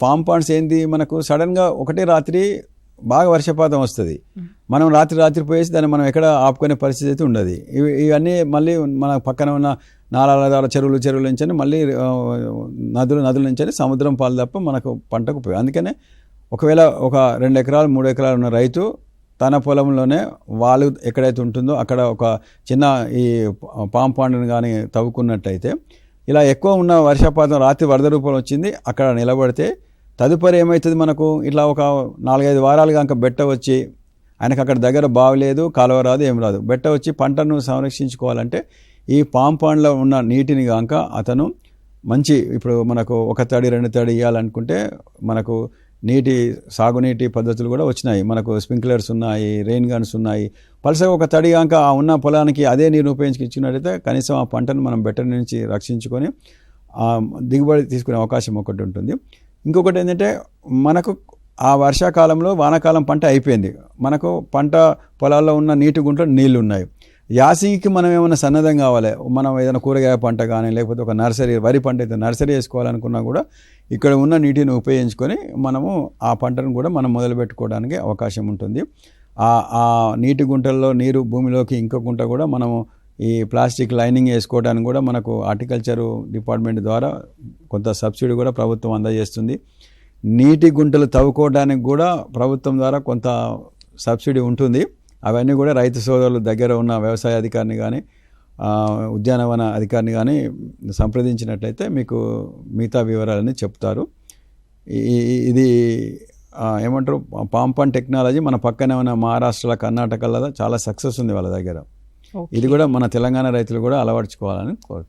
Palm Pond's ఏంది, మనకు సడన్గా ఒకటే రాత్రి బాగా వర్షపాతం వస్తుంది, మనం రాత్రి పోయేసి దాన్ని మనం ఎక్కడ ఆపుకునే పరిస్థితి అయితే ఉండదు. ఇవన్నీ మళ్ళీ మన పక్కన ఉన్న నాలాల ద్వారా చెరువుల నుంచి మళ్ళీ నదుల నుంచి సముద్రం పాలు తప్ప మనకు పంటకు పోయి. అందుకనే ఒకవేళ ఒక 2 ఎకరాలు 3 ఎకరాలు ఉన్న రైతు తన పొలంలోనే వాళ్ళు ఎక్కడైతే ఉంటుందో అక్కడ ఒక చిన్న ఈ పామ్ పాండ్ని కానీ తవ్వుకున్నట్టయితే, ఇలా ఎక్కువ ఉన్న వర్షపాతం రాత్రి వరద రూపంలో వచ్చింది అక్కడ నిలబడితే తదుపరి ఏమవుతుంది, మనకు ఇట్లా ఒక 4-5 వారాలు కనుక బెట్ట వచ్చి ఆయనకు అక్కడ దగ్గర బావిలేదు, కాలువ రాదు, ఏం రాదు, బెట్ట వచ్చి పంటను సంరక్షించుకోవాలంటే ఈ పామ్ పాండ్లో ఉన్న నీటిని కనుక అతను మంచి, ఇప్పుడు మనకు 1 తడి 2 తడి ఇవ్వాలనుకుంటే మనకు సాగునీటి పద్ధతులు కూడా వచ్చినాయి. మనకు స్ప్రింక్లర్స్ ఉన్నాయి, రెయిన్ గన్స్ ఉన్నాయి. పలసగా 1 తడి కనుక ఆ ఉన్న పొలానికి అదే నీరు ఉపయోగించి ఇచ్చినట్టయితే కనీసం ఆ పంటను మనం బెట్ట నుంచి రక్షించుకొని దిగుబడి తీసుకునే అవకాశం ఒకటి ఉంటుంది. ఇంకొకటి ఏంటంటే, మనకు ఆ వర్షాకాలంలో వానాకాలం పంట అయిపోయింది, మనకు పంట పొలాల్లో ఉన్న నీటి గుంటలో నీళ్లు ఉన్నాయి. యాసంగికి మనం ఏమైనా సన్నద్ధం కావాలి, మనం ఏదైనా కూరగాయ పంట కానీ లేకపోతే ఒక నర్సరీ, వరి పంట అయితే నర్సరీ వేసుకోవాలనుకున్నా కూడా ఇక్కడ ఉన్న నీటిని ఉపయోగించుకొని మనము ఆ పంటను కూడా మనం మొదలుపెట్టుకోవడానికి అవకాశం ఉంటుంది. ఆ నీటి గుంటల్లో నీరు భూమిలోకి ఇంకో గుంట కూడా మనము ఈ ప్లాస్టిక్ లైనింగ్ వేసుకోవడానికి కూడా మనకు హార్టికల్చర్ డిపార్ట్మెంట్ ద్వారా కొంత సబ్సిడీ కూడా ప్రభుత్వం అందజేస్తుంది. నీటి గుంటలు తవ్వుకోవడానికి కూడా ప్రభుత్వం ద్వారా కొంత సబ్సిడీ ఉంటుంది. అవన్నీ కూడా రైతు సోదరులు దగ్గర ఉన్న వ్యవసాయ అధికారిని కానీ ఉద్యానవన అధికారిని కానీ సంప్రదించినట్లయితే మీకు మిగతా వివరాలని చెప్తారు. ఇది ఏమంటారు, పామ్ పాండ్ టెక్నాలజీ మన పక్కనే ఉన్న మహారాష్ట్రలో, కర్ణాటకలో చాలా సక్సెస్ ఉంది వాళ్ళ దగ్గర. ఇది కూడా మన తెలంగాణ రైతులు కూడా అలవర్చుకోవాలని కోరుతున్నాను.